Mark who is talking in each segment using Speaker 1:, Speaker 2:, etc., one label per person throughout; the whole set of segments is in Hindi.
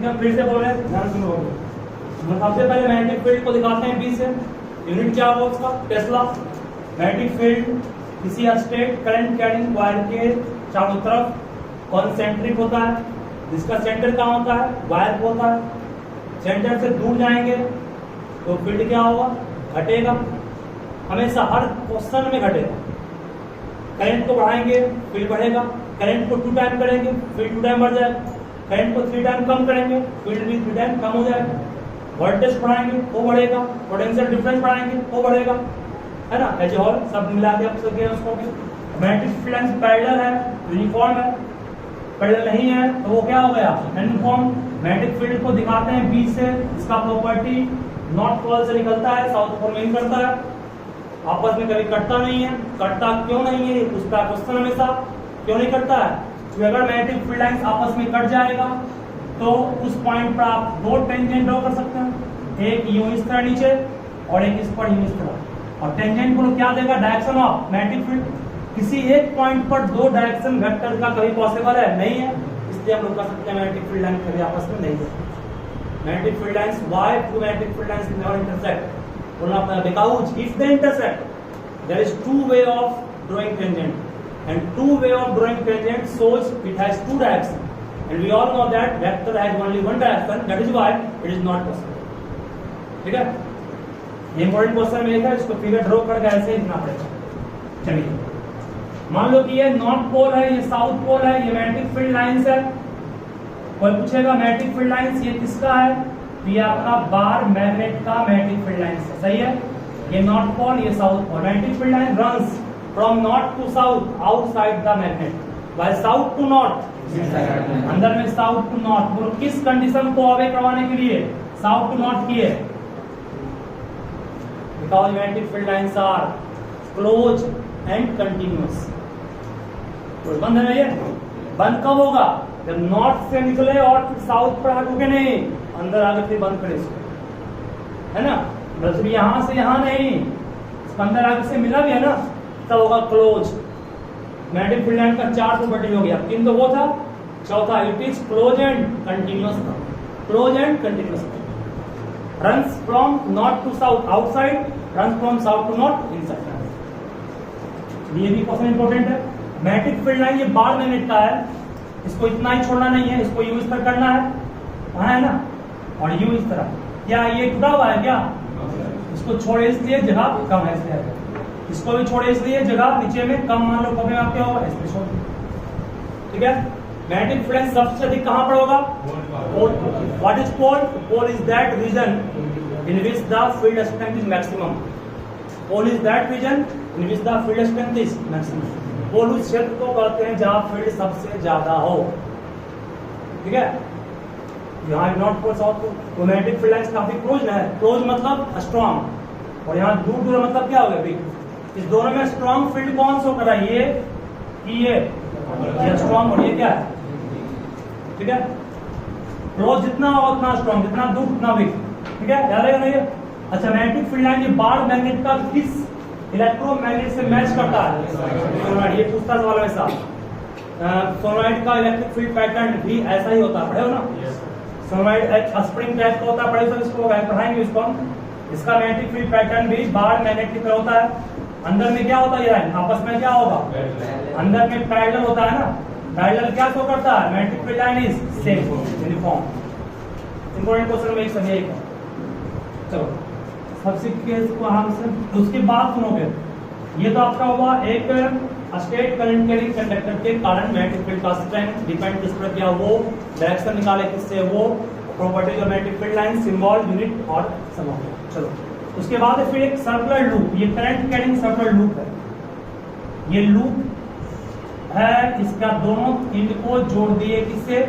Speaker 1: ठीक है, फिर से बोल रहे हैं, ध्यान सुनो। सबसे पहले मैग्नेटिक फील्ड को दिखाते हैं बी से। यूनिट क्या होगा उसका? टेस्ला। मैग्नेटिक फील्ड किसी स्टेट करंट कैरिंग वायर के चारों तरफ कॉन्सेंट्रिक होता है, जिसका सेंटर कहाँ होता है? वायर को होता है। सेंटर से दूर जाएंगे तो फील्ड क्या होगा? घटेगा, हमेशा हर क्वेश्चन में घटेगा। करंट को बढ़ाएंगे फील्ड बढ़ेगा, करंट को 2 टाइम करेंगे फील्ड 2 टाइम बढ़ जाएगा, करंट को 3 टाइम कम करेंगे फील्ड भी 3 टाइम कम हो जाएगा। वोल्टेज बढ़ाएंगे वो बढ़ेगा, पोटेंशियल डिफरेंस बढ़ाएंगे वो बढ़ेगा, है ना। ऐसे और सब मिला के आप सकते हैं उसको भी। मैग्नेटिक फील्ड पैरेलल है, यूनिफॉर्म है। पैरेलल नहीं है तो वो क्या हो गया? यूनिफॉर्म। मैग्नेटिक फील्ड को दिखाते हैं बी से। इसका प्रॉपर्टी नॉर्थ पोल से निकलता है, साउथ पोल में करता है, आपस में कभी कटता नहीं है। कटता क्यों नहीं है उसका क्वेश्चन हमेशा, क्यों नहीं कटता है? तो अगर मैग्नेटिक फील्ड लाइंस आपस में कट जाएगा तो उस पॉइंट पर आप 2 टेंजेंट ड्रॉ कर सकते हैं, एक यूं इस तरह नीचे और एक इस पर यूं इस तरह। और टेंजेंट को क्या देगा? Direction of magnetic field. किसी एक पॉइंट पर 2 डायरेक्शन वेक्टर का कभी पॉसिबल है? नहीं है, इसलिए हम लोग कह सकते हैं मैग्नेटिक फील्ड लाइन कभी आपस में नहीं है। Magnetic field lines, why two magnetic field lines never intersect? बोलना पड़ेगा because if they intersect there is 2 way of drawing tangent and 2 way of drawing tangent shows it has 2 directions, and we all know that vector has only 1 direction, that is why it is not possible। ठीक है, ये इंपॉर्टेंट क्वेश्चन में है, इसको फिगर ड्रॉ करके ऐसे लिखना पड़ेगा। चलिए, मान लो कि ये नॉर्थ पोल है, ये साउथ पोल है, ये मैग्नेटिक फील्ड लाइंस है। कोई पूछेगा मैग्नेटिक फील्ड लाइंस ये किसका है? तो ये आपका बार मैग्नेट का मैग्नेटिक फील्ड लाइंस है, सही है। ये नॉर्थ पोल, ये south pole. Magnetic field line runs from north to south outside the magnet, while south to north अंदर में साउथ टू नॉर्थ। वो किस कंडीशन को अवे करवाने के लिए साउथ टू नॉर्थ किए? Because magnetic field lines are close and continuous. तो बंद है ये, बंद कब होगा? जब नॉर्थ से निकले और फिर साउथ पर आगे नहीं, अंदर आगे फिर बंद करे इसको, है ना। मतलब यहां से यहां नहीं, अंदर आगे से मिला भी है ना, तब होगा क्लोज। मैग्नेटिक फील्ड लाइन का 4 प्रॉपर्टी हो गया, 3 तो वो था, चौथा it is close and continuous. Close and continuous runs from north to south outside, runs from south to north inside. ये भी क्वेश्चन इंपॉर्टेंट है। मैग्नेटिक फील्ड लाइन ये बार मैग्नेट का है, इसको इतना ही छोड़ना नहीं है, इसको यू इस तरह करना है, वहां है ना, और यू इस तरह। क्या ये टूटा हुआ है क्या? इसको छोड़े इसलिए जगह कम है, इसलिए इसको भी छोड़े इसलिए जगह नीचे में कम, मान लो कभी आप क्या होगा इसमें छोड़। ठीक है, मैग्नेटिक फील्ड सबसे अधिक कहां पर होगा? What is pole? Pole is that region in which the field strength is maximum. Pole is that region in which the field strength is maximum. Pole उस क्षेत्र को कहते हैं जहां फील्ड सबसे ज्यादा हो। ठीक है, यहाँ नॉर्थ पोल साउथ पोल। तो मैग्नेटिक फील्ड लाइंस काफी क्लोज है, क्लोज मतलब स्ट्रॉन्ग, और यहाँ दूर दूर मतलब क्या होगा? बिग। इस दोनों में स्ट्रॉन्ग फील्ड कौन सा कर रहा है? ये कि ये स्ट्रॉन्ग, और ये क्या है? ठीक है, क्लोज जितना हो उतना स्ट्रॉन्ग, जितना दूर उतना वीक। ठीक है, याद है नहीं? अच्छा, मैग्नेटिक फील्ड लाइन ये बार मैग्नेट का किस इलेक्ट्रोमैग्नेट से मैच करता है? सोनोइड। ये पूछता सवाल वैसा। सोनोइड का इलेक्ट्रिक फील्ड पैटर्न भी ऐसा ही होता है, पढ़े हो ना? सोनोइड एक स्प्रिंग टाइप का होता है, पढ़े हो, इसको पढ़ाएंगे इसको हम। इसका मैग्नेटिक फील्ड पैटर्न भी बार मैग्नेट की तरह होता है। अंदर में क्या होता है? आपस में क्या होगा? अंदर में पैरेलल होता है ना। पैरेलल क्या शो करता है? Magnetic field line is same uniform. Important question में एक सभी एक है। चलो सबसे केस को हम से उसके बाद सुनोगे। ये तो आपका हुआ एक स्टेट करंट कैरिंग कंडक्टर के कारण मैग्नेटिक फील्ड का स्ट्रेंथ डिपेंड किस पर किया, वो डायरेक्शन निकाले किससे, वो property of magnetic field line, symbol, unit और सम। चलो उसके बाद फिर एक सर्कुलर लूप, ये करंट कैरिंग सर्कुलर लूप है। ये लूप है, इसका दोनों इंड को जोड़ दिए किससे?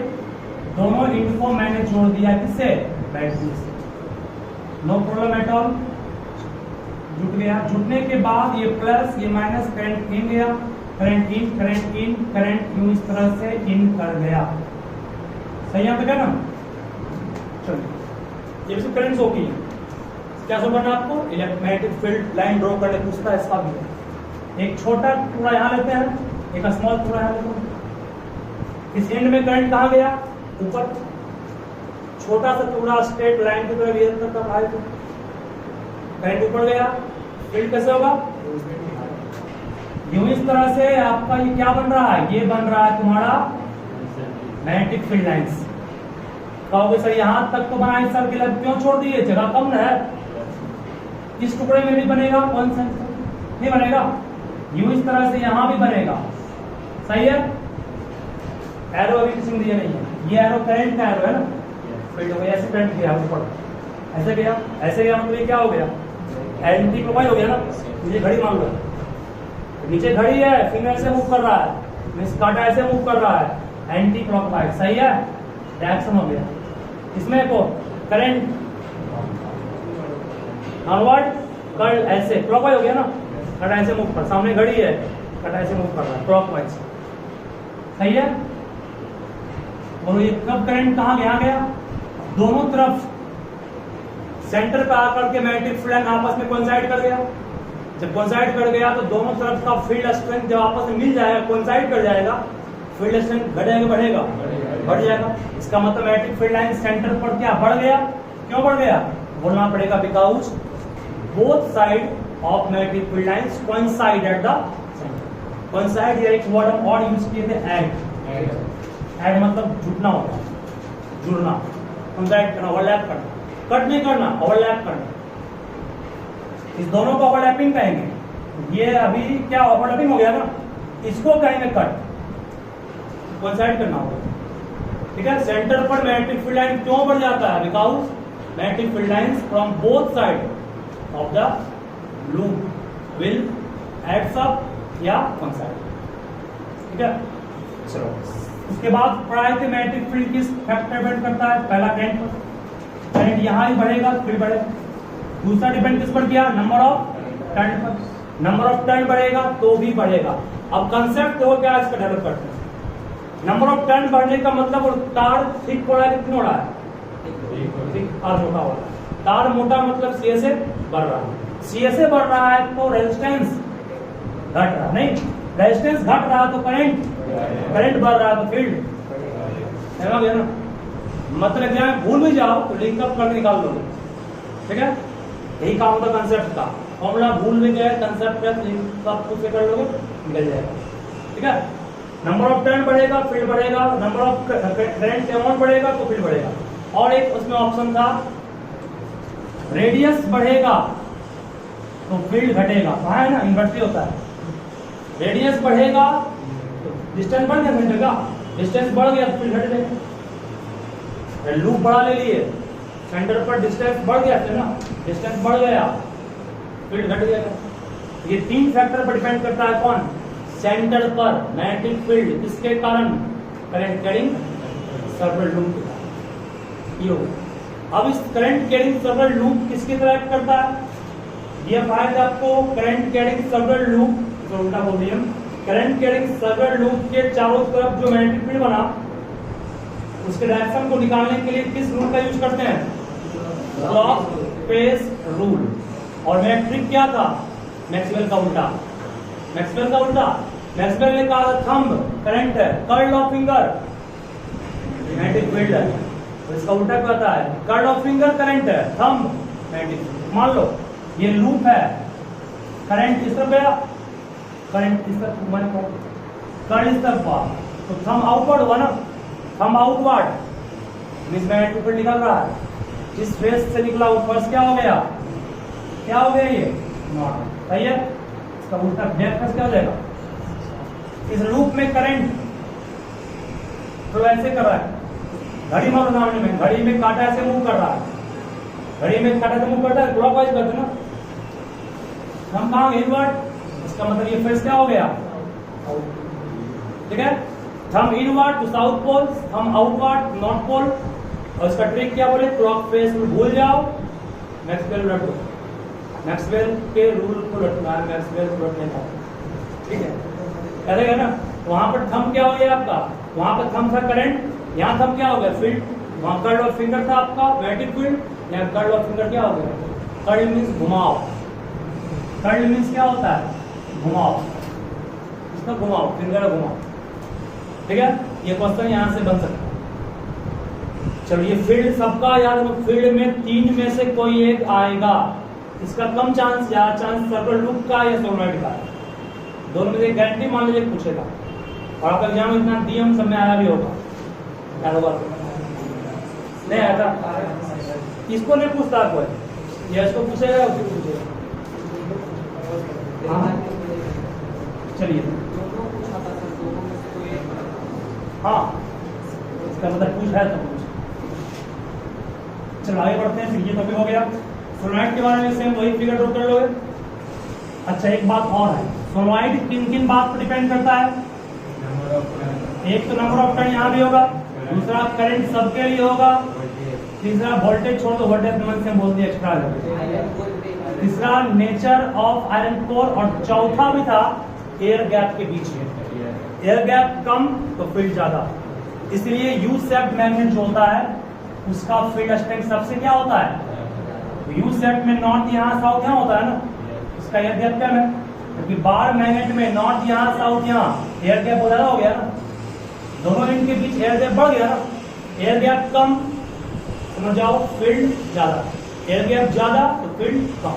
Speaker 1: दोनों इंड को मैंने जोड़ दिया किससे? बैटरी से। नो प्रॉब्लम एट ऑल, जुट गया। जुटने के बाद ये प्लस ये माइनस, करंट इन गया, current in, current in, current यूं इस तरह से इन कर गया। सही यहाँ पे क्या ना? चलिए, ये करंट होगी। क्या शो करना आपको? इलेक्ट्रोमैग्नेटिक फील्ड लाइन ड्रॉ करने पूछता है, इसका भी। एक छोटा टुकड़ा यहाँ लेते हैं, एक स्मॉल टुकड़ा यहाँ लेते हैं। इस एंड में करंट कहाँ गया? ऊपर, छोटा सा टुकड़ा स्ट्रेट लाइन की तरह बिहेव करता है, तो करंट ऊपर गया, फील्ड कैसे होगा? यूं इस तरह से आपका ये क्या बन रहा है? ये बन रहा है तुम्हारा मैग्नेटिक फील्ड लाइंस। कहोगे सर यहां तक तो बना इस सर्किल, अब क्यों छोड़ दिए? जगह कम है। इस टुकड़े में भी बनेगा, कौन सा नहीं बनेगा? यूं इस तरह से यहां भी बनेगा, सही है। एरो अभी किसी ने दिया नहीं है, ये एरो करंट का एरो है ना, फील्ड हो गया, ऐसे करंट गया ऊपर, ऐसे गया, ऐसे गया, मतलब ये क्या हो गया? एंटी क्लॉकवाइज हो गया ना। नीचे घड़ी मान लो, नीचे घड़ी है, फिंगर से मूव कर रहा है, मींस कांटा ऐसे मूव कर रहा है, एंटी क्लॉकवाइज, सही है। रिएक्शन हो गया। इसमें को करंट फॉरवर्ड कर ऐसे क्लॉकवाइज हो गया ना, कांटा ऐसे मूव कर, सामने घड़ी है, कांटा ऐसे मूव कर रहा है क्लॉकवाइज, सही है। और ये कब करंट कहां गया? गया दोनों तरफ सेंटर पे आकर के मैग्नेटिक फील्ड आपस में कोइंसाइड कर गया। जब कोइंसाइड कर गया तो दोनों तरफ का फील्ड स्ट्रेंथ जब आपस में मिल जाएगा, कोइंसाइड कर जाएगा, फील्ड स्ट्रेंथ घटेगा बढ़ेगा? बढ़ जाएगा। इसका मतलब मैग्नेटिक फील्ड लाइन सेंटर पर क्या बढ़ गया? क्यों बढ़ गया? बोलना पड़ेगा because both side of magnetic field lines coincide at the centre. Coincide ये एक वर्ड हम और यूज किए थे, ऐड। ऐड मतलब जुटना होता है, जुड़ना, कोइंसाइड करना, ओवरलैप करना, कट नहीं करना, ओवरलैप करना। इस दोनों को ओवरलैपिंग कहेंगे। ये अभी क्या ओवरलैपिंग हो गया ना, इसको कहेंगे कट, कोइंसाइड करना होगा, ठीक है। सेंटर पर मैग्नेटिक फील्ड लाइन क्यों बढ़ जाता है? Because magnetic field lines from both side of the loop will adds up या कोइंसाइड, ठीक है। चलो उसके बाद पढ़ाई के मैग्नेटिक फील्ड किस फैक्टर डिपेंड करता है? पहला करंट पर, करंट यहां ही बढ़ेगा फिर बढ़ेगा। दूसरा डिपेंड किस पर किया? नंबर ऑफ टर्न पर, नंबर ऑफ टर्न बढ़ेगा तो भी बढ़ेगा। अब कंसेप्ट देखो क्या इसका डेवलप करते हैं। नंबर ऑफ टर्न बढ़ने का मतलब तार थिक हो रहा है, कितना हो रहा है? थिक और मोटा हो रहा है। तार मोटा मतलब सीए से बढ़ रहा है, सीए से बढ़ रहा है तो रेजिस्टेंस घट रहा है, नहीं रेजिस्टेंस घट रहा तो करंट बढ़ रहा है तो फील्ड, समझ गया ना। मतलब एग्जाम में भूल भी जाओ तो लिंकअप करके निकाल लो, ठीक है। यही काम होता कंसेप्ट का, फॉर्मूला भूल भी गए कंसेप्ट का लिंकअप खुद से कर लोगे निकल जाएगा, ठीक है। नंबर ऑफ टर्न बढ़ेगा फील्ड बढ़ेगा, नंबर ऑफ करंट अमाउंट बढ़ेगा तो फील्ड बढ़ेगा। और एक उसमें ऑप्शन था रेडियस बढ़ेगा तो फील्ड घटेगा, कहा है ना, इन्वर्सली होता है। रेडियस बढ़ेगा तो डिस्टेंस बढ़ गया सेंटर का, डिस्टेंस बढ़ गया तो फील्ड घट जाएगा। लूप बढ़ा ले लिए, सेंटर पर डिस्टेंस बढ़ गया था ना, डिस्टेंस बढ़ गया फील्ड घट जाएगा। ये तीन फैक्टर पर डिपेंड करता है, कौन? सेंटर पर मैग्नेटिक फील्ड, किसके कारण? करंट कैरिंग सर्कुलर लूप के कारण। ये अब इस करंट कैरिंग सर्कुलर लूप किसकी तरह एक्ट करता है? ये फायदा आपको करंट कैरिंग सर्कुलर लूप, उल्टा बोल दिया, करंट कैरिंग सर्कुलर लूप के चारों तरफ जो मैग्नेटिक फील्ड बना उसके डायरेक्शन को निकालने के लिए किस रूल का यूज करते हैं? Clock face rule. और मैट्रिक क्या था? मैक्सवेल का उल्टा, मैक्सवेल का उल्टा। मैक्सवेल ने कहा थंब करंट है, curl of finger magnetic field है, तो इसका उल्टा क्या होता है? कर्ल ऑफ फिंगर करंट है, थंब मैग्नेटिक। मान लो ये लूप है, करंट इस तरफ गया, करंट इस तरफ घुमाने को, कर्ल इस तरफ हुआ तो थंब आउटवर्ड हुआ ना, thumb outward means magnetic field निकल रहा है। जिस फेस से निकला वो फर्स्ट क्या हो गया? क्या हो गया? ये नॉट, सही है। इसका उल्टा बैक फेस क्या हो जाएगा? इस लूप में करंट तो ऐसे कर रहा है, घड़ी मारो सामने में, घड़ी में कांटा ऐसे मूव कर रहा है, घड़ी में कांटा से मूव करता है, क्लॉकवाइज करते ना, हम कहां इनवर्ड, इसका मतलब ये फेस क्या हो गया? ठीक है। Thumb inward to south pole, thumb outward north pole. और इसका ट्रिक क्या बोले? क्लॉक फेस में भूल जाओ, मैक्सवेल रटो, मैक्सवेल के रूल को रटना है, मैक्सवेल को रटने का, ठीक है, करेगा ना। वहां पर थंब क्या हो गया आपका? वहां पर थंब था करंट, यहाँ थंब क्या हो गया? फील्ड। वहां कर्ल ऑफ फिंगर था आपका मैग्नेटिक फील्ड, यहाँ कर्ल ऑफ फिंगर क्या हो गया? कर्ल मींस घुमाओ, कर्ल मींस क्या होता है? घुमाओ, इसका घुमाओ, फिंगर घुमाओ, ठीक है। ये क्वेश्चन यहां से बन सकता है। चलो ये फील्ड सबका याद है, फील्ड में 3 में से कोई एक आएगा। इसका कम चांस या चांस सर्कुलर लूप का या सोलनॉइड का है, दोनों में से गारंटी मान लीजिए पूछेगा। और आपका एग्जाम इतना नियम सब में आया भी होगा, याद होगा नहीं आया था? इसको नहीं पूछता कोई, या इसको पूछेगा उसको पूछेगा। हाँ चलिए, हाँ इसका मतलब पूछ है तो पूछ। चलो आगे बढ़ते हैं, फिर ये टॉपिक हो गया। सोलनॉइड के बारे में सेम वही फिगर ड्रॉ कर लोगे। अच्छा एक बात और है, सोलनॉइड किन किन बात पर डिपेंड करता है? एक तो नंबर ऑफ टर्न यहाँ भी होगा, दूसरा करंट सबके लिए होगा, तीसरा वोल्टेज छोड़ दो, वोल्टेज नंबर से बोल दिया एक्स्ट्रा, तीसरा नेचर ऑफ आयरन कोर, और चौथा भी था एयर गैप के बीच में। एयर गैप कम तो फील्ड ज्यादा, इसलिए यू शेप्ड मैग्नेट जो होता है उसका फील्ड स्ट्रेंथ सबसे क्या होता है? यू शेप्ड में नॉर्थ यहाँ साउथ यहाँ होता है ना, इसका एयर गैप कम है, क्योंकि बार मैग्नेट में नॉर्थ यहाँ साउथ यहाँ, एयर गैप ज्यादा हो गया ना, दोनों एंड के बीच एयर गैप बढ़ गया ना। एयर गैप कम समझ जाओ, फील्ड ज्यादा, एयर गैप ज्यादा तो फील्ड कम।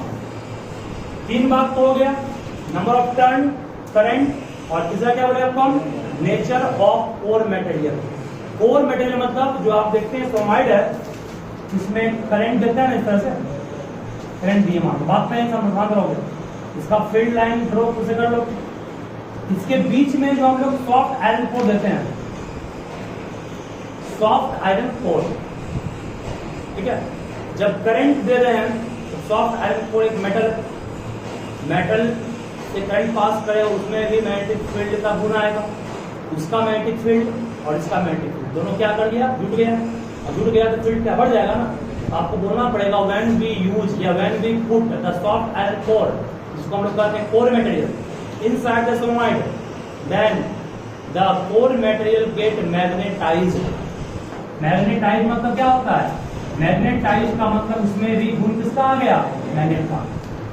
Speaker 1: 3 बात तो हो गया, नंबर ऑफ टर्न, करंट, और तीसरा क्या बोले आपको हम? Nature of core material. Core material मतलब जो आप देखते हैं सोलनॉइड है, इसमें करंट देता है ना, इस तरह से करंट दिए मान बात में समझा करोगे, इसका फील्ड लाइन ड्रॉ कैसे कर लो। इसके बीच में जो हम लोग सॉफ्ट आयरन कोर देते हैं, सॉफ्ट आयरन कोर, ठीक है। जब करंट दे रहे हैं तो सॉफ्ट आयरन कोर एक मेटल से करंट पास करे, उसमें भी मैग्नेटिक फील्ड का गुण आएगा, उसका मैग्नेटिक फील्ड और इसका मैग्नेटिक फील्ड दोनों क्या कर दिया? जुड़ गया, और जुड़ गया तो फील्ड क्या बढ़ जाएगा ना। आपको बोलना पड़ेगा व्हेन वी यूज या when we put the soft iron core, जिसको हम लोग कहते हैं core material, inside the solenoid, then the core material get magnetised. Magnetise मतलब क्या होता है? मैग्नेटाइज का मतलब उसमें भी गुण किसका आ गया? मैग्नेट का।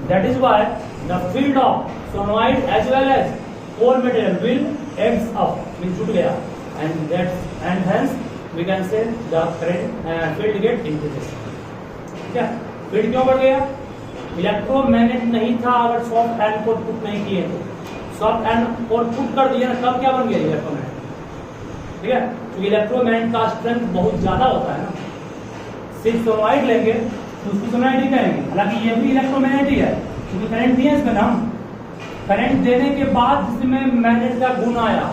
Speaker 1: That is why the field of solenoid as well as core material will adds up, will जुड़ गया, and hence we can say the current field get increases. क्या फील्ड क्यों बढ़ गया? इलेक्ट्रोमैग्नेट नहीं था अगर सॉफ्ट आयरन कोर पुट नहीं किए तो। सॉफ्ट आयरन कोर पुट कर दिया ना, तब क्या बन गया? इलेक्ट्रोमैग्नेट, ठीक है। तो इलेक्ट्रोमैग्नेट का स्ट्रेंथ बहुत ज्यादा होता है ना। सिर्फ सोलनॉइड लेंगे तो उसको सोलनॉइड ही कहेंगे, हालांकि ये भी इलेक्ट्रोमैग्नेट ही है, क्योंकि करंट दिया इसमें नाम, करंट देने के बाद जिसमें मैग्नेट का गुण आया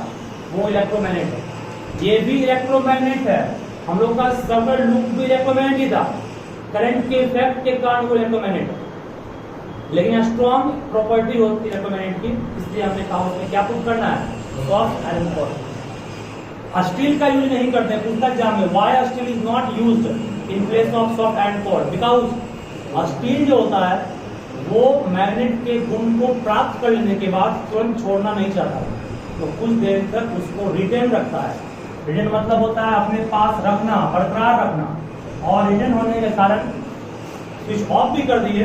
Speaker 1: वो इलेक्ट्रोमैग्नेट है। ये भी इलेक्ट्रोमैग्नेट है, हम लोग का सर्कुलर लूप भी इलेक्ट्रोमैग्नेट ही था, करंट के इफेक्ट के कारण वो इलेक्ट्रोमैग्नेट है। लेकिन स्ट्रॉन्ग प्रॉपर्टी होती है इलेक्ट्रोमैग्नेट की, इसलिए हमने कहा उसमें क्या पुट करना है? Soft iron core. स्टील का यूज नहीं करते पुस्तक एग्जाम में। Why steel is not used in place of soft iron core? Because steel जो होता है वो मैग्नेट के गुण को प्राप्त कर लेने के बाद तुरंत छोड़ना नहीं चाहता, तो कुछ देर तक उसको रिटेन रखता है। रिटेन मतलब होता है अपने पास रखना, बरकरार रखना, और रिटेन होने के कारण स्विच ऑफ भी कर दिए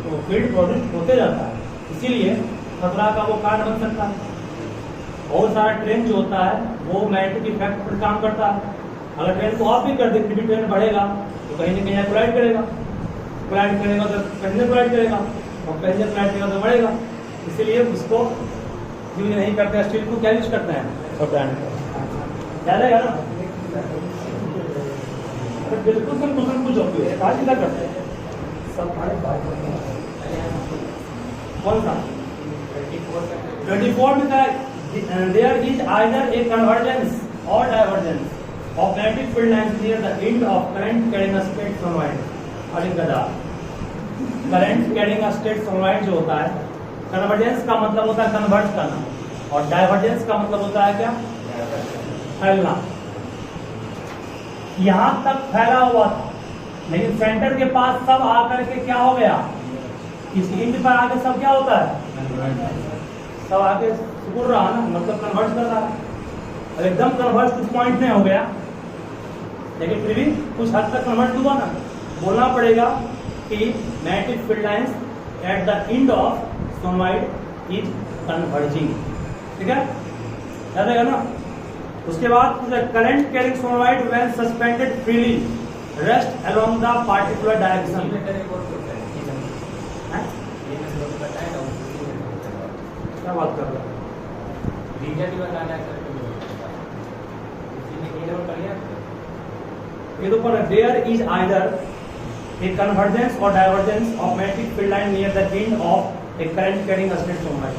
Speaker 1: तो फील्ड प्रोड्यूस होते जाता है, इसीलिए खतरा का वो कारण बन सकता है। बहुत सारा ट्रेन जो होता है वो मैग्नेटिक इफेक्ट पर काम करता है। अगर ट्रेन को ऑफ भी कर दे फिर भी ट्रेन बढ़ेगा तो कहीं ना कहीं कोलाइड करेगा, कोलाइड करेगा तो पैसेंजर कोलाइड करेगा, और पैसेंजर कोलाइड करेगा तो बढ़ेगा। इसीलिए उसको यूज नहीं करते, स्टील को क्या यूज करते हैं? Soft iron core. याद है ना? बिल्कुल सब कुछ होती है, आज क्या करते हैं सब कौन सा 24 में था। There is either a convergence or divergence of magnetic field lines near the end of current carrying a straight solenoid. अरे गधा, current carrying a straight solenoid जो होता है, कन्वर्जेंस का मतलब होता है कन्वर्ज करना, और डाइवर्जेंस का मतलब होता है क्या? फैलना। यहां तक फैला हुआ था, लेकिन सेंटर के पास सब आकर के क्या हो गया? इस इंड पर आके सब क्या होता है? सब आगे सिकुड़ रहा ना, मतलब कन्वर्ज कर रहा है। और एकदम कन्वर्ज कुछ पॉइंट में हो गया, लेकिन फिर भी कुछ हद तक कन्वर्ज हुआ ना। बोलना पड़ेगा कि magnetic field lines at the end of solenoid is converging, ठीक है? याद रहेगा ना? उसके बाद current carrying solenoid when suspended freely rest along the particular direction. क्या बात कर रहे ये तो पर there is either a convergence or divergence of magnetic field line near the end of a current carrying oscillating solenoid।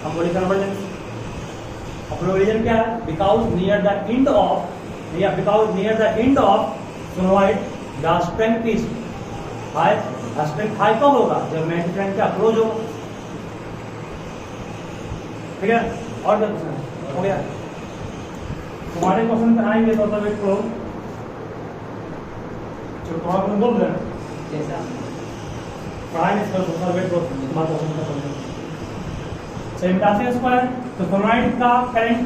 Speaker 1: हम बोले convergence, अपना रीजन क्या है? because near the end of solenoid the strength is high। strength high कब होगा? जब magnetic field के अप्रोच होगा। ठीक है, और क्या क्वेश्चन हो गया? तुम्हारे क्वेश्चन पे आएंगे तो वेट करो, थोड़ा बोल रहे हैं जैसा पढ़ाएंगे इसका दूसरा वेट करो बात क्वेश्चन का समझो। चलिए बताते हैं इसको। तो सोनोइड का करंट,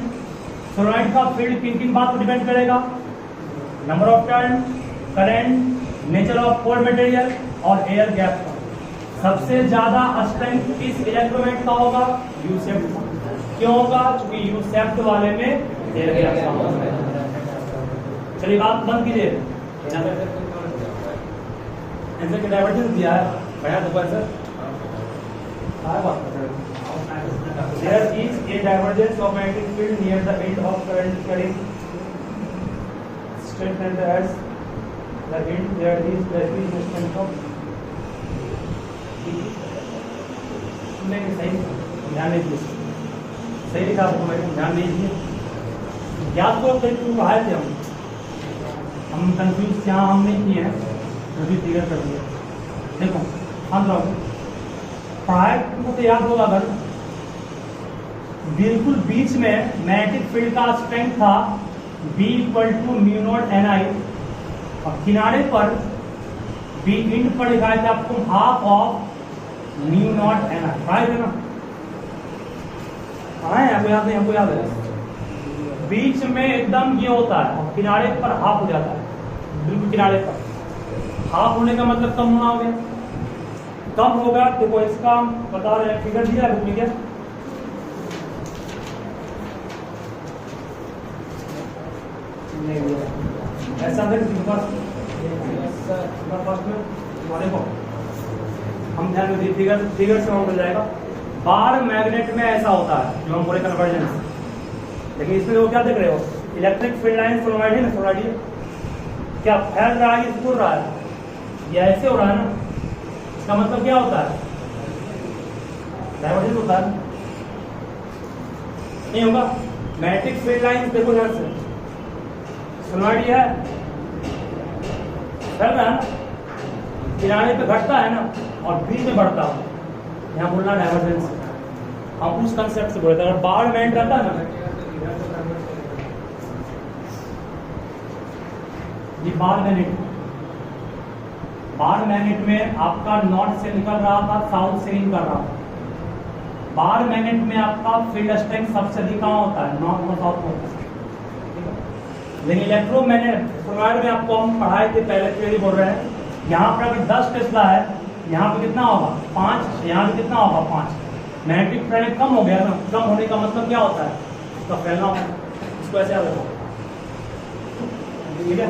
Speaker 1: सोनोइड का फील्ड किन बात पर डिपेंड करेगा? Number of turn, current, nature of core material और एयर गैप का। सबसे ज्यादा स्ट्रेंथ किस इलेक्ट्रोमैग्नेट का होगा? U shaped. क्यों होगा? क्योंकि यू शेप्ड वाले में एयर गैप का होगा। चलिए बात बंद कीजिए। आंसर के डाइवर्जेंस दिया है, पढ़ा तो सर क्या बात कर रहे हो? There is a divergence of magnetic field near the end of current carrying strength and as the end there is the strength of. नहीं सही ध्यान दीजिए, सही लिखा आपको, मैं ध्यान दीजिए। याद करो कहीं तुम पढ़ाए थे हम कंफ्यूज यहाँ हम नहीं किए हैं, अभी क्लियर कर दिया। देखो हम लोग पढ़ाए तुमको तो याद होगा, अगर बिल्कुल बीच में मैग्नेटिक फील्ड का स्ट्रेंथ था B = μ0 Ni और किनारे पर B इंड पर लिखा था आपको हाफ ऑफ μ0 Ni। पढ़ाए थे ना? पढ़ाए आपको याद नहीं? हमको याद है। बीच में एकदम ये होता है और किनारे पर हाफ हो जाता है। बिल्कुल किनारे पर हाफ होने का मतलब कम होना हो गया। कम होगा देखो इसका बता रहे हैं, फिगर दिया है क्या? नहीं ऐसा है देखो हम ध्यान में फिगर से हो जाएगा। बार मैग्नेट में ऐसा होता है जो हम बोले कन्वर्जेंस, लेकिन इसमें वो क्या देख रहे हो? इलेक्ट्रिक फील्ड लाइन सोनोइड है ना, सोनोइड क्या फैल रहा है, स्कूल रहा है, ये ऐसे हो रहा है ना, इसका मतलब क्या होता है? डाइवर्जेंस होता है। नहीं होगा? मैग्नेटिक फील्ड लाइन देखो ध्यान से, सोनोइड है फैल रहा है, किनारे पे घटता है ना और बीच में बढ़ता है, यहाँ बोलना डाइवर्जेंस। हम उस कंसेप्ट से बोलते हैं। अगर बार मैग्नेट रहता है ना, ये बार मैग्नेट में आपका नॉर्थ से निकल रहा था, साउथ से निकल रहा था। बार मैग्नेट में आपका फील्ड स्ट्रेंथ सबसे अधिक कहाँ होता है? नॉर्थ और साउथ होता है। लेकिन इलेक्ट्रोमैग्नेट सोनोइड में आपको हम पढ़ाए थे पहले, फिर बोल रहे हैं यहाँ पर अभी 10 टेस्ला है, यहाँ पे कितना होगा? 5। यहाँ पे कितना होगा? 5। मैग्नेटिक फील्ड कम हो गया ना, कम होने का मतलब क्या होता है? उसका फैलना होगा। इसको ऐसे याद रखो, ठीक है?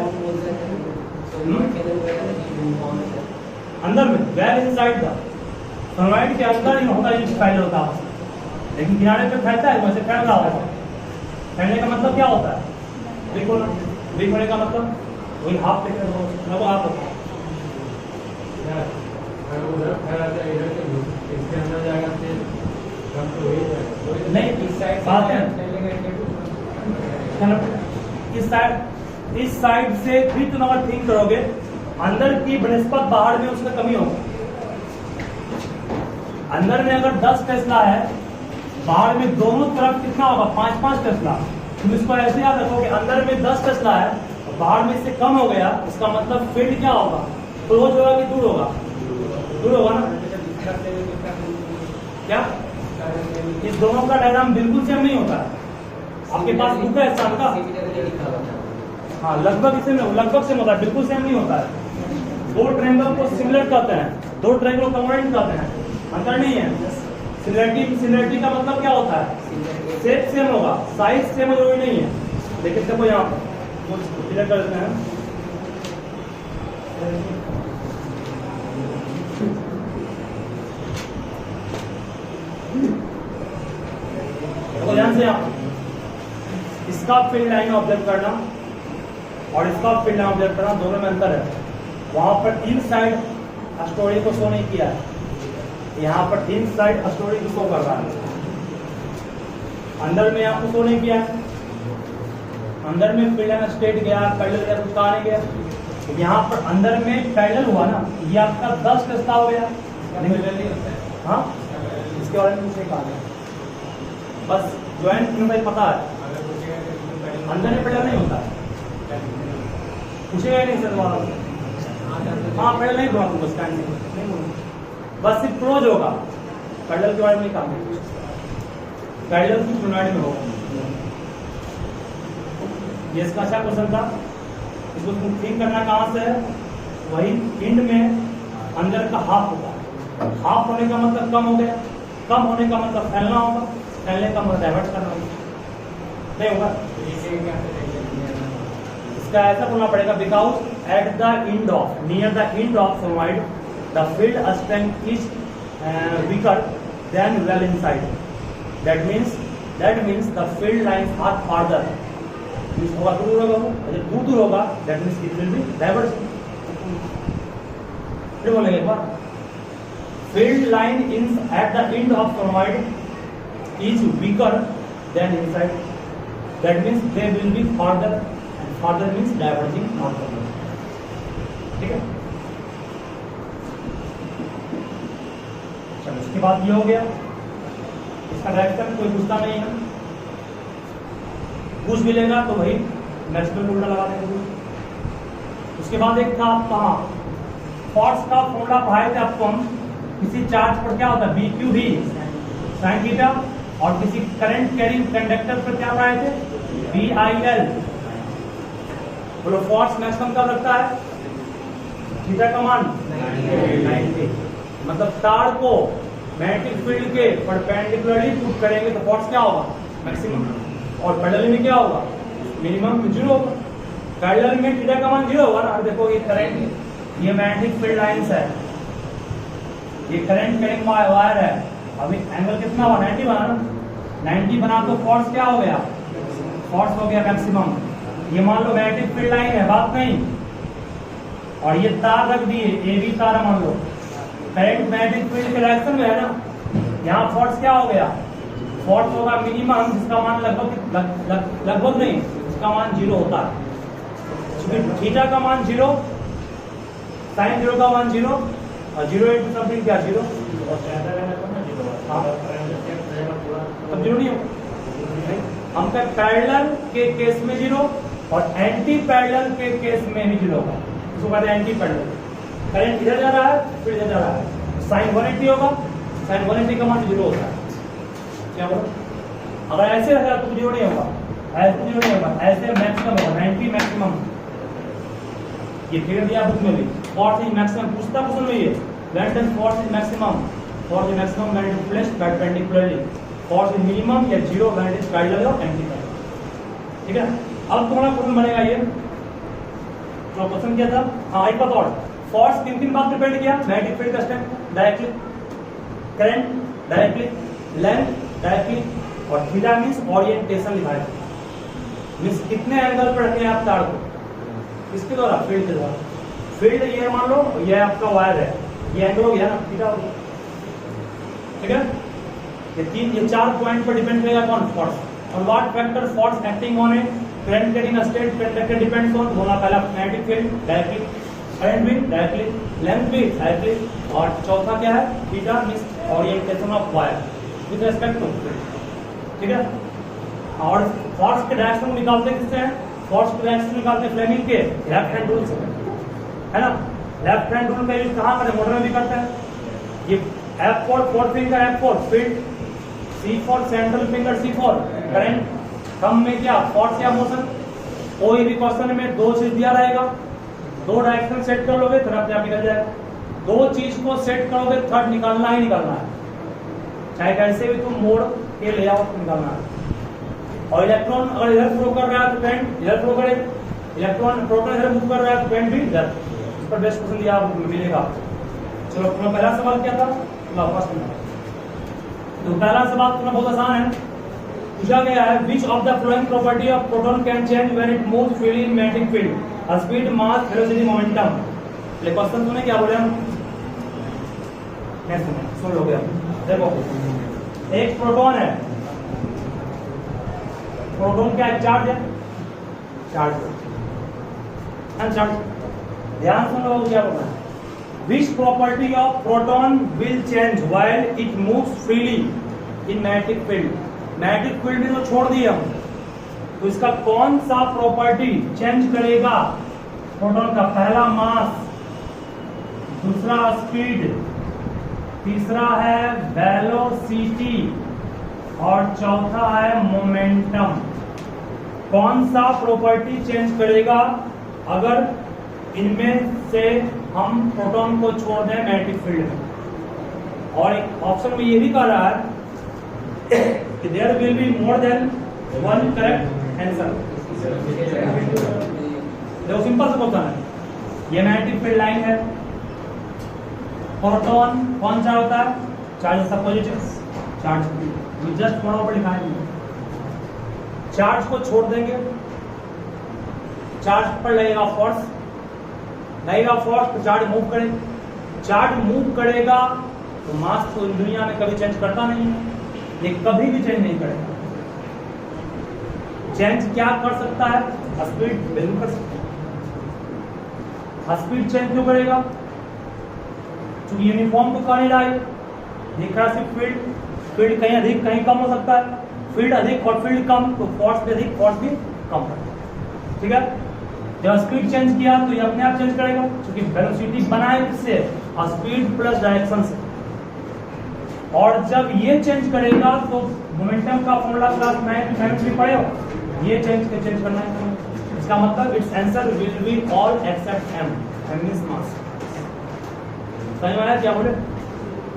Speaker 1: अंदर में वेल इनसाइड द सोनोइड के अंदर ही होता है, फैल होता है, लेकिन किनारे पे फैलता है, वैसे फैल रहा होगा। फैलने का मतलब क्या होता है? देखो ना, वीक होने का मतलब वही हाफ लेकर हाफ होता है। नहीं इस साइड से भी तुम अगर थिंक करोगे, अंदर की बनस्पत बाहर में उसका कमी होगा। अंदर में अगर 10 टेस्ला है, बाहर में दोनों तरफ कितना होगा? 5-5 टेस्ला। तुम इसको ऐसे याद रखो कि अंदर में 10 टेस्ला है, बाहर में से कम हो गया, इसका मतलब फील्ड क्या होगा? क्लोज होगा कि दूर होगा? दूर होगा ना। क्या इस दोनों का डायग्राम बिल्कुल सेम नहीं होता है? आपके पास बुक है साल का? हाँ, लगभग इसे लगभग सेम होता है, बिल्कुल सेम नहीं होता है। दो ट्रायंगल को सिमिलर कहते हैं, दो ट्रायंगल को कॉन्ग्रुएंट कहते हैं, अंतर नहीं है। सिमिलरिटी का मतलब क्या होता है? शेप सेम होगा, साइज सेम जरूरी नहीं है, देखिए देखो यहाँ पर क्लियर कर देते हैं। देखो ध्यान से यहाँ इसका फील्ड लाइन ऑब्जर्व करना और इसका फील्ड लाइन ऑब्जर्व करना, दोनों में अंतर है। वहां पर इनसाइड स्टोरी को शो नहीं किया है, यहाँ पर इनसाइड स्टोरी को शो कर रहा है। अंदर में आपको शो नहीं किया, अंदर में फील्ड लाइन स्ट्रेट गया, पैरेलल गया, कुछ कहा नहीं गया। यहाँ पर अंदर में पैरेलल हुआ ना, ये आपका 10 रास्ता हो गया। हाँ, इसके बारे में कुछ नहीं कहा, बस ज्वाइंट नंबर पता है, अंदर में पैरेलल नहीं होता, पूछेगा नहीं सर वाला। हाँ पैरेलल नहीं बोला तुमको, स्टैंड नहीं बोला, बस सिर्फ क्लोज होगा, पैरेलल के बारे में नहीं कहा, पैरेलल की यूनाइट में होगा। ये इसका अच्छा क्वेश्चन था, इसको तुम थिंक करना कहाँ से है, वही इंड में अंदर का हाफ होगा, हाफ होने का मतलब कम हो गया, कम होने का मतलब फैलना होगा, फैलने का मतलब डाइवर्ट करना होगा, नहीं होगा। इसका ऐसा बोलना पड़ेगा, because at the end of, near the end of solenoid the field strength is weaker than well inside, that means the field lines are farther, होगा दूर होगा, जब दूर दूर होगा that means it will be divergence. फिर बोलेंगे एक बार, field line in at the end of solenoid is weaker than inside, that means they will be farther, and farther means diverging not coming. ठीक है, चलो इसके बाद ये हो गया, इसका डायरेक्शन कोई पूछता नहीं है, पूछ मिलेगा तो वही मैक्सवेल उल्टा लगा देंगे। उसके बाद एक था कहाँ, फोर्स का फॉर्मूला पढ़ाए थे आपको हम, किसी चार्ज पर क्या होता है बी क्यू भी साइन थीटा, और किसी करंट कैरिंग कंडक्टर पर क्या पढ़ाए थे बी आई एल। बोलो फोर्स मैक्सिमम कब लगता है, थीटा का मान 90, मतलब तार को मैग्नेटिक फील्ड के परपेंडिकुलरली पुट करेंगे तो फोर्स क्या होगा मैक्सिमम, और पैरेलल में क्या होगा मिनिमम 0 होगा। पैरेलल में थीटा का मान 0 होगा ना। देखो ये करंट, ये मैग्नेटिक फील्ड लाइंस है, ये करंट कैरिंग वायर है, अभी एंगल कितना हुआ 90 बना ना, 90 बना तो फोर्स क्या हो गया, फोर्स हो गया मैक्सिमम। ये मान लो मैग्नेटिक फील्ड लाइन है, बात नहीं, और ये तार रख दिए, ये भी तार मान लो, करंट मैग्नेटिक फील्ड के डायरेक्शन में है ना, यहाँ फोर्स क्या हो गया, फोर्स होगा मिनिमम, जिसका मान लगभग नहीं, इसका मान 0 होता है, क्योंकि थीटा का मान 0, साइन 0 का मान 0, और 0 इंटू समथिंग क्या 0, तब 0 नहीं होगा। हम कह पैरेलल के केस में 0 और एंटी पैरेलल के केस में भी 0 होगा, इसको कहते हैं एंटी पैरेलल। करंट इधर जा रहा है, फिर इधर जा रहा है, साइन 180 होगा, साइन 180 का मान 0 होता है। क्या बोलो, अगर ऐसे रहेगा तो 0 नहीं होगा, ऐसे 0 नहीं होगा, ऐसे मैक्सिमम होगा 90 मैक्सिमम। ये फिगर दिया बुक में भी, फोर्स इज मैक्सिमम, पूछता क्वेश्चन में ये, when does force is maximum, force is maximum when it is placed perpendicularly, force is minimum या 0 व्हेन इट इज पैरेलल और एंटी पैरेलल। ठीक है, अब तुम्हारा क्वेश्चन बनेगा ये, तो क्वेश्चन क्या था, हाँ एक बात और, फोर्स किन बात पे डिपेंड किया, मैग्नेटिक फील्ड का strength directly, current directly, length directly, और थीटा मींस ओरिएंटेशन लिखाया, मींस कितने एंगल पर रखे आप तार को, किसके द्वारा, फील्ड के द्वारा। फील्ड ये मान लो ये आपका वायर है, ये एंगल हो गया ना, थीटा हो गया। ठीक है, ये 4 पॉइंट पर डिपेंड करेगा कौन, फोर्स, और what factor force acting on a current carrying state conductor depends on, बोला पहला मैग्नेटिक फील्ड डायरेक्टली, करंट भी डायरेक्टली, लेंथ भी डायरेक्टली, और चौथा क्या है theta means orientation of wire with respect to. ठीक है, और फोर्स के डायरेक्शन निकालते किससे हैं, फोर्स के डायरेक्शन निकालते फ्लेमिंग के लेफ्ट हैंड रूल से, है ना। लेफ्ट हैंड रूल का यूज कहाँ करें, मोटर में भी करते हैं। ये F4 fourth finger F4 field, C4 central finger C4 current, thumb में क्या फोर्स या मोशन। कोई भी क्वेश्चन में 2 चीज दिया रहेगा, 2 डायरेक्शन सेट कर लोगे थर्ड अपने आप निकल जाएगा, 2 चीज को सेट करोगे थर्ड निकालना ही निकालना है, चाहे कैसे भी तुम मोड़ के ले आओ निकालना है। और इलेक्ट्रॉन अगर इधर फ्लो कर रहा है तो करंट इधर फ्लो करे, इलेक्ट्रॉन प्रोटॉन इधर मूव कर रहा है तो करंट भी इधर। इस पर बेस्ट क्वेश्चन दिया आपको मिलेगा। चलो अपना पहला सवाल क्या था, फर्स्ट नंबर। तो पहला सवाल तुम्हें बहुत आसान है, पूछा गया है which of the flowing property of proton can change when it moves freely in magnetic field, speed, mass, velocity, momentum. ये क्वेश्चन सुने क्या बोले हम, नहीं सुने, सुन लो गया। देखो एक प्रोटॉन है, प्रोटॉन क्या चार्ज है, चार्ज है चार्ज। ध्यान सुन लो क्या बोलना है, which property of proton will change while it moves freely in magnetic field। Magnetic field में तो छोड़ दिए हम, तो इसका कौन सा प्रॉपर्टी चेंज करेगा प्रोटॉन का। पहला मास, दूसरा स्पीड, तीसरा है वेलोसिटी और चौथा है मोमेंटम। कौन सा प्रॉपर्टी चेंज करेगा अगर इनमें से हम प्रोटॉन को छोड़ दें मैग्नेटिक फील्ड में। और एक ऑप्शन में ये भी कह रहा है कि there will be more than one correct answer. देखो सिंपल सा क्वेश्चन है, ये मैग्नेटिक फील्ड लाइन है, प्रोटॉन कौन सा होता है, चार्ज सब पॉजिटिव चार्ज, जस्ट थोड़ा ऊपर लिखा है। चार्ज को छोड़ देंगे, चार्ज पर लगेगा फोर्स, लगेगा फोर्स तो चार्ज मूव करेगा, चार्ज मूव करेगा तो मास तो दुनिया में कभी चेंज करता नहीं है, ये कभी भी चेंज नहीं करेगा। चेंज क्या कर सकता है, स्पीड बिल्कुल कर सकता है। स्पीड चेंज क्यों करेगा, क्योंकि यूनिफॉर्म तो कर नहीं रहा है, दिख रहा सिर्फ फील्ड, फील्ड कहीं अधिक कहीं कम हो सकता है, फील्ड अधिक और फील्ड कम तो फोर्स भी अधिक फोर्स भी कम है। ठीक है, जब स्पीड चेंज किया तो ये अपने आप चेंज करेगा, क्योंकि वेलोसिटी बनाए किससे, स्पीड प्लस डायरेक्शन से। और जब ये चेंज करेगा तो मोमेंटम का फॉर्मूला क्लास 9 में पढ़े हो, ये चेंज करना है। इसका मतलब its answer will be all except M, means mass. समझ में आया क्या बोले,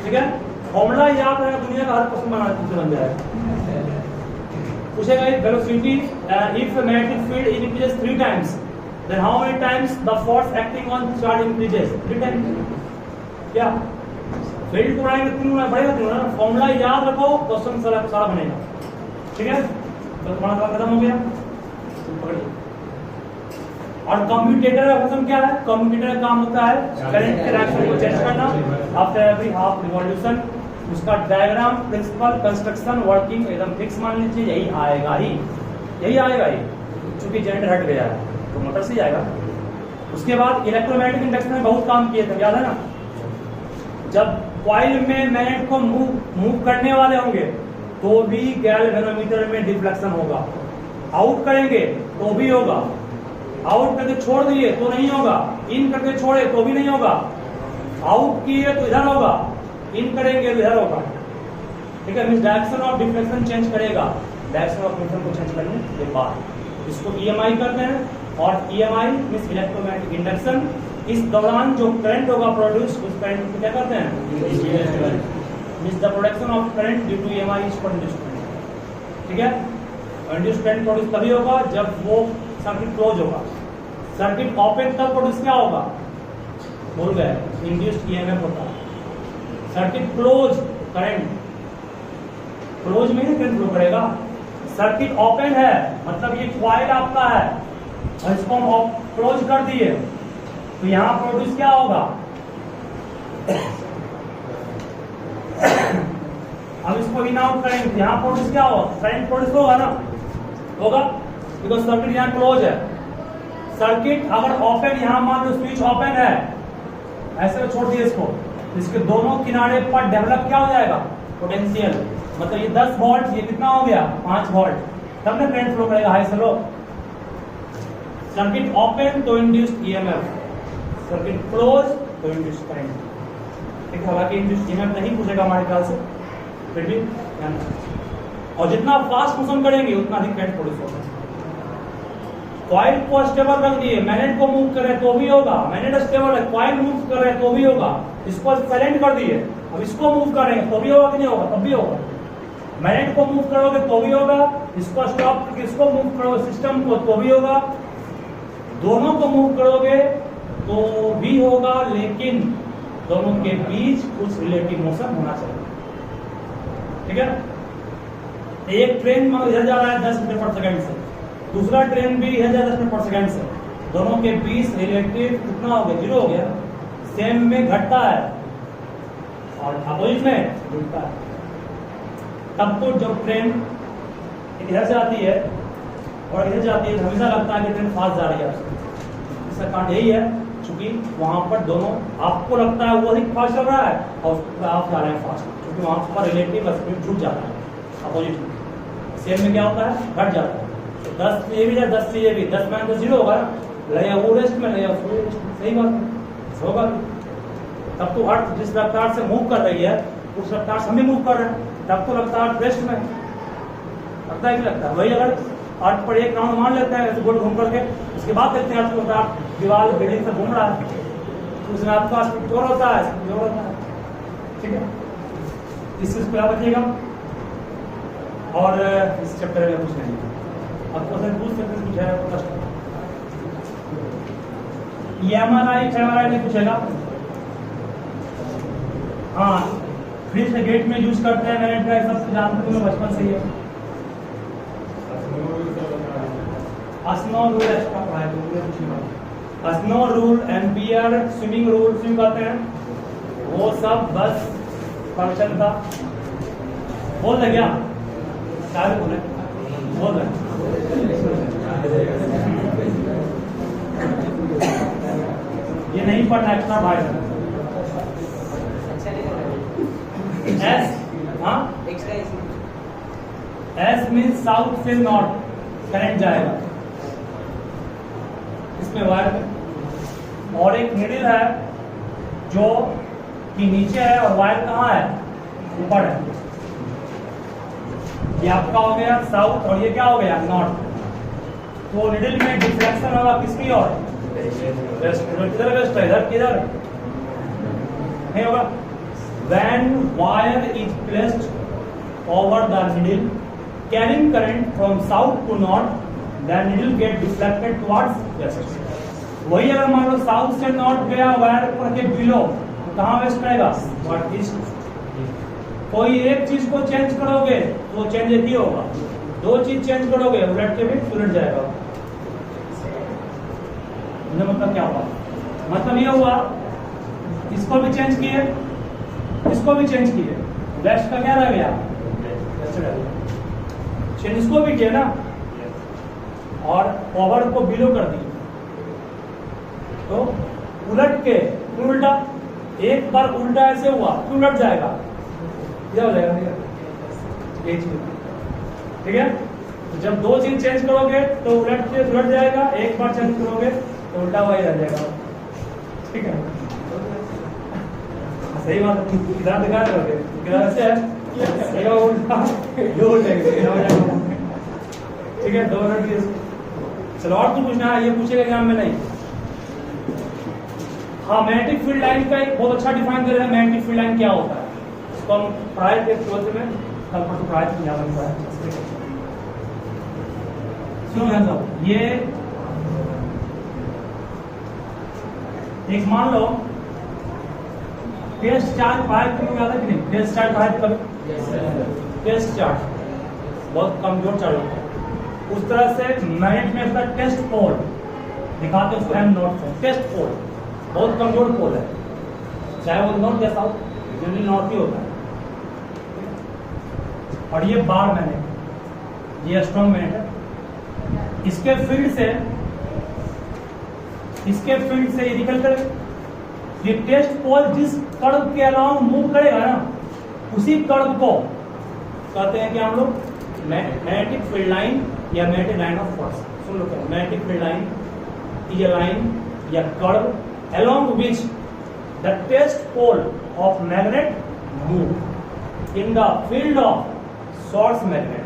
Speaker 1: ठीक है। फॉर्मूला याद रहेगा, दुनिया का हर क्वेश्चन बन जाएगा। पूछेगा velocity if magnetic field increases 3 times then how many times the force acting on charge increases, 3 times। क्या फील्ड को बढ़ाएंगे 3 गुना बढ़ेगा, 3 गुना। फॉर्मूला याद रखो, क्वेश्चन सारा बनेगा। ठीक है, तो तुम्हारा सवाल खत्म हो गया। और कम्यूटेटर का क्वेश्चन क्या है, कम्यूटेटर का काम होता है करंट के रिएक्शन को चेक करना आफ्टर एवरी हाफ रिवॉल्यूशन। उसका डायग्राम, प्रिंसिपल, कंस्ट्रक्शन, वर्किंग एकदम फिक्स मान लीजिए, यही आएगा ही, चूंकि जनरेटर हट गया है तो मोटर से जाएगा। उसके बाद इलेक्ट्रोमैग्नेटिक इंडक्शन में बहुत काम किए थे, याद है ना। जब कॉइल में मैग्नेट को मूव करने वाले होंगे तो भी गैल्वेनोमीटर में डिफ्लेक्शन होगा, आउट करेंगे तो भी होगा, आउट करके छोड़ दिए तो नहीं होगा, इन करके छोड़े तो भी नहीं होगा, आउट किए तो इधर होगा, इन करेंगे तो इधर होगा। ठीक है, means direction of deflection change करेगा, डायरेक्शन ऑफ मोशन को चेंज करने के बाद। इसको ईएमआई करते हैं, और ईएमआई मींस इलेक्ट्रोमैग्नेटिक इंडक्शन। इस दौरान जो करंट होगा प्रोड्यूस, उस करंट को क्या करते हैं, means the production of current due to EMI is produced. ठीक है, इंड्यूस्ड करंट प्रोड्यूस तभी होगा जब वो सर्किट क्लोज होगा। सर्किट ओपन तब प्रोड्यूस क्या होगा, भूल गए, इंड्यूस्ड ईएमएफ होता है। सर्किट क्लोज, करंट क्लोज में ही करंट फ्लो करेगा। सर्किट ओपन है मतलब ये कॉइल आपका है और इसको हम क्लोज कर दिए तो यहां प्रोड्यूस क्या होगा, हम इसको इन आउट करेंगे, यहां प्रोड्यूस क्या होगा, करंट प्रोड्यूस होगा ना, होगा, बिकॉज सर्किट यहां क्लोज है। सर्किट अगर ओपन, यहां मान लो स्विच ओपन है, ऐसे में छोड़ दिए इसको, इसके दोनों किनारे पर डेवलप क्या हो जाएगा, पोटेंशियल। मतलब ये 10 वोल्ट, ये कितना हो गया 5 वोल्ट, तब ना करंट फ्लो करेगा हाई से लो। सर्किट ओपन तो इंड्यूस्ड ईएमएफ, सर्किट क्लोज तो इंड्यूस्ड करंट। ठीक है, हालांकि इंड्यूस्ड ईएमएफ नहीं पूछेगा हमारे ख्याल से, फिर भी ध्यान रखना। और जितना फास्ट मोशन करेंगे उतना अधिक करंट प्रोड्यूस होगा। कॉइल को स्टेबल रख दिए, मैग्नेट को मूव कर रहे तो भी होगा, मैग्नेट स्टेबल है, कॉइल मूव कर रहे तो भी होगा। इसको साइलेंट कर दिए, अब इसको मूव करेंगे तो भी होगा कि नहीं होगा, तब भी होगा। मैग्नेट को मूव करोगे तो भी होगा, इसको स्टॉप करके इसको मूव करोगे सिस्टम को तो भी होगा, दोनों को मूव करोगे तो भी होगा, लेकिन दोनों के बीच कुछ रिलेटिव मोशन होना चाहिए। ठीक है, एक ट्रेन इधर जा रहा है 10 मीटर पर सेकंड से, दूसरा ट्रेन भी इधर जा रहा है 10 मीटर पर सेकंड से, दोनों के बीच रिलेटिव कितना हो गया? 0 हो गया। सेम में घटता है और अपोजिट में घटता है। तब तो जब ट्रेन इधर से आती है और इधर जाती है तो हमेशा लगता है कि ट्रेन फास्ट जा रही है। इसका कारण यही है क्योंकि वहां पर दोनों, आपको लगता है वो अधिक फास्ट चल रहा है और आप जा रहे हैं फास्ट, क्योंकि वहां पर रिलेटिव स्पीड जुड़ जाता है अपोजिट में। सेम में क्या होता है? घट जाता है। तो 10 से ये भी जाए, 10 से ये भी, 10 में तो 0 होगा, लया वो रेस्ट में, लया वो रेस्ट में। सही बात है, होगा। तब तो अर्थ जिस रफ्तार से मूव कर रही है उस रफ्तार से हम भी मूव कर रहे हैं, तब तो लगता है रेस्ट में। लगता है कि लगता है वही, अगर अर्थ पर एक राउंड मान लेते हैं गोल घूम करके, उसके बाद देखते हैं अर्थ को दीवार बिल्डिंग से घूम रहा है, तो उसमें आपका स्पीड जोर होता है, जोर होता है। ठीक है, इस चीज को याद रखिएगा। और इस चैप्टर में कुछ नहीं, अब क्वेश्चन पूछ सकते कुछ है प्रश्न? एमआरआई नहीं पूछेगा। हाँ, फ्रिज से गेट में यूज करते हैं, मैंने ट्राई सब जानते तुम्हें बचपन से ही है। अस्नो रूल एक्स्ट्रा पढ़ाए, snow rule, Ampere, swimming rule, swim करते हैं वो सब बस फंक्शन था। बोल रहे क्या? सारे बोले, बोल रहे ये नहीं पढ़ना एक्स्ट्रा भाई। एस, हाँ, एस मीन्स साउथ से नॉर्थ करंट जाएगा इसमें वायर में, और एक निडल है जो कि नीचे है और वायर कहाँ है? ऊपर है। ये आपका हो गया साउथ और ये क्या हो गया? नॉर्थ। तो निडल में डिफ्लेक्शन होगा किसकी ओर? वेस्ट। किधर वेस्ट है? इधर किधर नहीं होगा। When wire is placed over the needle carrying current from south to north, the needle get deflected towards west. वही अगर मान लो साउथ से नॉर्थ गया वायर पर के बिलो, तो कहाँ वेस्ट रहेगा? North east. कोई एक चीज को चेंज करोगे तो चेंज एक ही होगा, दो चीज चेंज करोगे उलट के भी उलट जाएगा। मतलब क्या हुआ? मतलब ये हुआ इसको भी चेंज किए, इसको भी चेंज किए, वेस्ट का क्या रह गया? चेंज इसको भी किया ना, और ओवर को बिलो कर दी, तो उलट के उल्टा, एक बार उल्टा ऐसे हुआ तो उलट जाएगा, क्या हो जाएगा? एक चीज, ठीक है। तो जब दो चीज चेंज करोगे तो उलट के उलट जाएगा, एक बार चेंज करोगे तो उल्टा वही रह जाएगा। ठीक है, सही बात है। किधर दिखा रहे हो? किधर ऐसे है उल्टा, ये हो जाएगा। ठीक है, 2 मिनट। चलो और कुछ पूछना है? ये पूछेगा एग्जाम में नहीं। हाँ, मैग्नेटिक फील्ड लाइन का एक बहुत अच्छा डिफाइन कर रहे हैं। मैग्नेटिक फील्ड लाइन क्या होता है इसको हम पढ़ाए थे 12th में, कल परसों पढ़ाए थे, याद नहीं पड़ा। ये एक मान लो टेस्ट चार्ज पढ़ाए थे, याद है कि नहीं? टेस्ट चार्ज पढ़ाए थे कभी? टेस्ट चार्ज बहुत कमजोर चार्ज होता है, उस तरह से मैग्नेट में इसका टेस्ट पोल दिखाते हैं, उसको एम नॉट से। टेस्ट पोल बहुत कमजोर पोल है, चाहे वो नॉर्थ या साउथ, जनरली नॉर्थ ही होता है। और ये बार मैग्नेट, ये स्ट्रॉन्ग मैग्नेट है। इसके फील्ड से ये निकल कर ये टेस्ट पोल जिस कर्व के अलावा मूव करेगा ना, उसी कर्व को कहते हैं कि हम लोग मैग्नेटिक फील्ड लाइन या magnetic line of force. Soon low, magnetic field line is a line या curve along which the test pole of magnet move in the field of source magnet।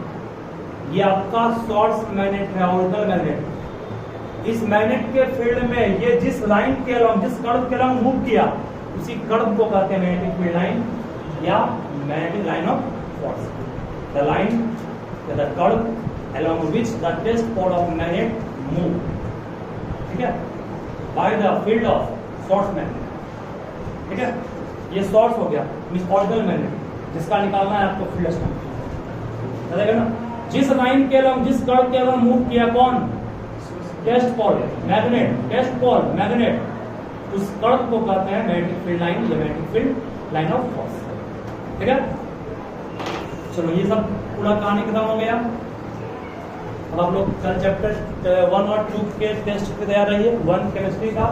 Speaker 1: ये आपका सोर्स मैग्नेट है, ओरिजिनल मैग्नेट। इस मैग्नेट के फील्ड में ये जिस लाइन के अलॉन्ग, जिस कर्व के अलॉन्ग मूव किया, उसी कर्व को कहते हैं मैग्नेटिक फील्ड लाइन या magnetic line of force. The line the curve along which the test pole of magnet move, ठीक है, by the field of source magnet, ठीक है, ये सोर्स हो गया मींस ऑर्बिटल मैग्नेट जिसका निकालना है आपको फील्ड स्ट्रेंथ, चलेगा ना। जिस लाइन के अलॉन्ग जिस कर्व के अलॉन्ग मूव किया कौन, टेस्ट पोल मैग्नेट, टेस्ट पोल मैग्नेट, उस कर्व को कहते हैं मैग्नेटिक फील्ड लाइन या magnetic field line of force, ठीक है। चलो ये सब पूरा कहानी खत्म हो गया। अब आप लोग कल चैप्टर 1 और 2 के टेस्ट पे तैयार रहिए, 1 केमिस्ट्री का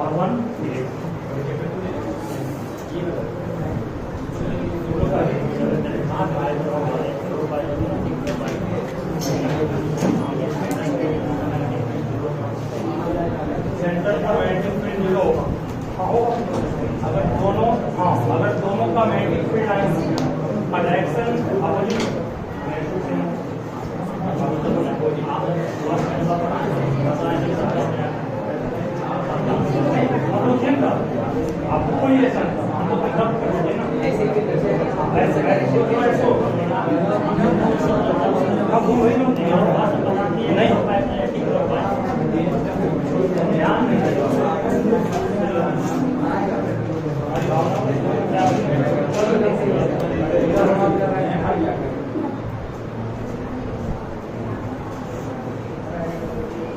Speaker 1: और 1 फिजिक्स। सेंटर का मैग्नेटिक फील्ड जीरो होगा अगर दोनों का मैग्नेटिक फील्ड लाइन का डायरेक्शन अपोजिट, आपको कोई ऐसा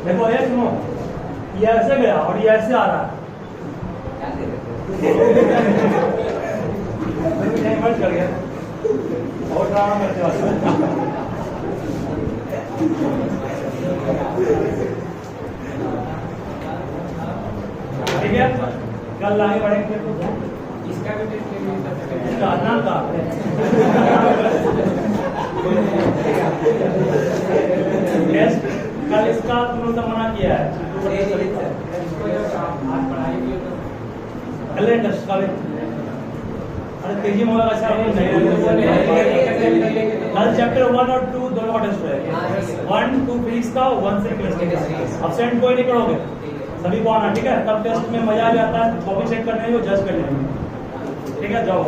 Speaker 1: देखो ये सुनो, ये ऐसे गया और ये ऐसे आ रहा है, मत कर गया और ड्रामा करते हो। ठीक है, कल आगे बढ़ेंगे इसका भी इसका नाम का कल इसका तुमने मना किया है, कल टेस्ट का अरे तेजी में होगा, कल चैप्टर 1 और 2 दोनों का टेस्ट है, 1 2 फिजिक्स का, 1 से केमिस्ट्री का। अब्सेंट कोई नहीं करोगे, सभी को आना, ठीक है। तब टेस्ट में मजा भी आता है, कॉपी चेक करने में, जज करने में, ठीक है। जाओ।